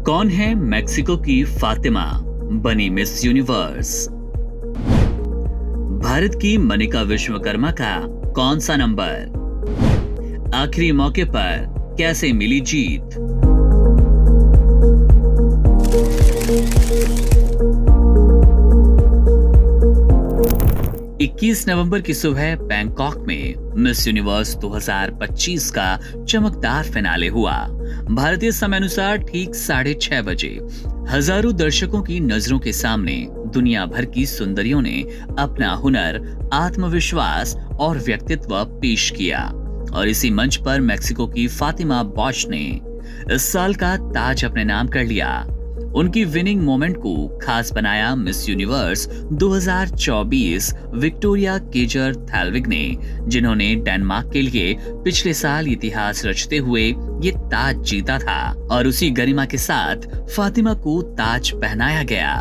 कौन है मेक्सिको की फातिमा, बनी मिस यूनिवर्स? भारत की मनिका विश्वकर्मा का कौन सा नंबर? आखिरी मौके पर कैसे मिली जीत? इक्कीस नवंबर की सुबह बैंकॉक में मिस यूनिवर्स 2025 का चमकदार फिनाले हुआ। भारतीय समय अनुसार ठीक 6:30 बजे हजारों दर्शकों की नजरों के सामने दुनिया भर की सुंदरियों ने अपना हुनर, आत्मविश्वास और व्यक्तित्व पेश किया और इसी मंच पर मेक्सिको की फातिमा बॉश ने इस साल का ताज अपने नाम कर लिया। उनकी विनिंग मोमेंट को खास बनाया मिस यूनिवर्स 2024 विक्टोरिया केजर थैलविग ने, जिन्होंने डेनमार्क के लिए पिछले साल इतिहास रचते हुए ये ताज जीता था और उसी गरिमा के साथ फातिमा को ताज पहनाया गया।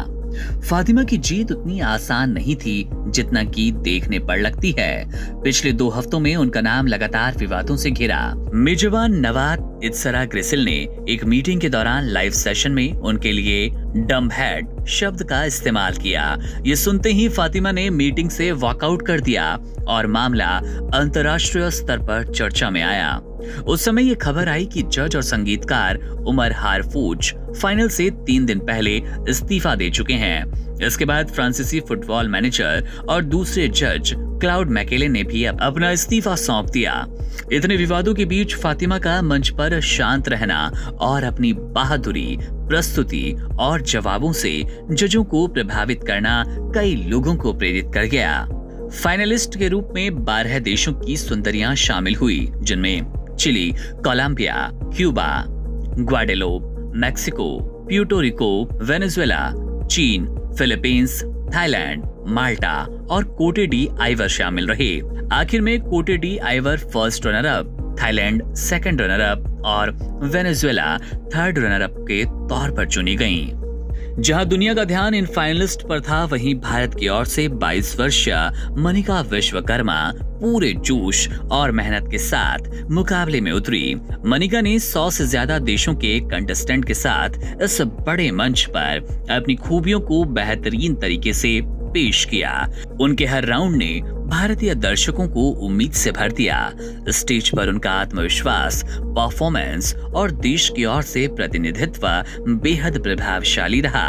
फातिमा की जीत उतनी आसान नहीं थी जितना कि देखने पर लगती है। पिछले 2 हफ्तों में उनका नाम लगातार विवादों से घिरा। मेजबान नवाद इत्सरा ग्रिसिल ने एक मीटिंग के दौरान लाइव सेशन में उनके लिए डम्बहेड शब्द का इस्तेमाल किया। ये सुनते ही फातिमा ने मीटिंग से वॉकआउट कर दिया और मामला अंतर्राष्ट्रीय स्तर पर चर्चा में आया। उस समय ये खबर आई कि जज और संगीतकार उमर हारफूज फाइनल से 3 दिन पहले इस्तीफा दे चुके हैं। इसके बाद फ्रांसीसी फुटबॉल मैनेजर और दूसरे जज क्लाउड मैकेले ने भी अपना इस्तीफा सौंप दिया। इतने विवादों के बीच फातिमा का मंच पर शांत रहना और अपनी बहादुरी, प्रस्तुति और जवाबों से जजों को प्रभावित करना कई लोगों को प्रेरित कर गया। फाइनलिस्ट के रूप में 12 देशों की सुंदरियां शामिल हुई, जिनमें Chile, Colombia, Cuba, Guadeloupe, Mexico, Puerto Rico, Venezuela, चीन, फिलीपींस, थाईलैंड, माल्टा और कोटे डी आइवर शामिल रहे। आखिर में Cote d'Ivoire first runner up, Thailand second runner up और वेनेजुएला थर्ड रनर अप के तौर पर चुनी गईं। जहां दुनिया का ध्यान इन फाइनलिस्ट पर था, वहीं भारत की ओर से 22 वर्षीय मनिका विश्वकर्मा पूरे जोश और मेहनत के साथ मुकाबले में उतरी। मनिका ने 100 से ज्यादा देशों के कंटेस्टेंट के साथ इस बड़े मंच पर अपनी खूबियों को बेहतरीन तरीके से पेश किया। उनके हर राउंड ने भारतीय दर्शकों को उम्मीद से भर दिया। स्टेज पर उनका आत्मविश्वास, परफॉर्मेंस और देश की ओर से प्रतिनिधित्व बेहद प्रभावशाली रहा।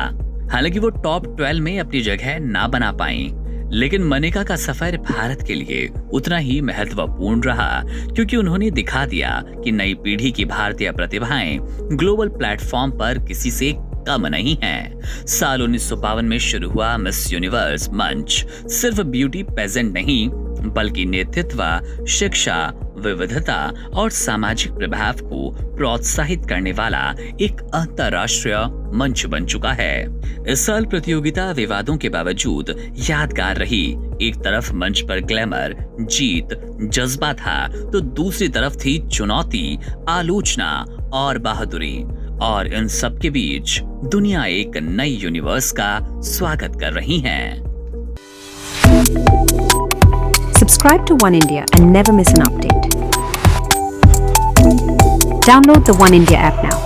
हालांकि वो टॉप 12 में अपनी जगह ना बना पाई, लेकिन मनिका का सफर भारत के लिए उतना ही महत्वपूर्ण रहा, क्योंकि उन्होंने दिखा दिया कि नई पीढ़ी की भारतीय प्रतिभाएं ग्लोबल प्लेटफॉर्म पर किसी से कम नहीं है। साल 1952 में शुरू हुआ मिस यूनिवर्स मंच सिर्फ ब्यूटी पेजेंट नहीं, बल्कि नेतृत्व, शिक्षा, विविधता और सामाजिक प्रभाव को प्रोत्साहित करने वाला एक अंतर्राष्ट्रीय मंच बन चुका है। इस साल प्रतियोगिता विवादों के बावजूद यादगार रही। एक तरफ मंच पर ग्लैमर, जीत, जज्बा था, तो दूसरी तरफ थी चुनौती, आलोचना और बहादुरी। और इन सब के बीच दुनिया एक नई यूनिवर्स का स्वागत कर रही है। Subscribe to One India and never miss an update. Download the One India app now.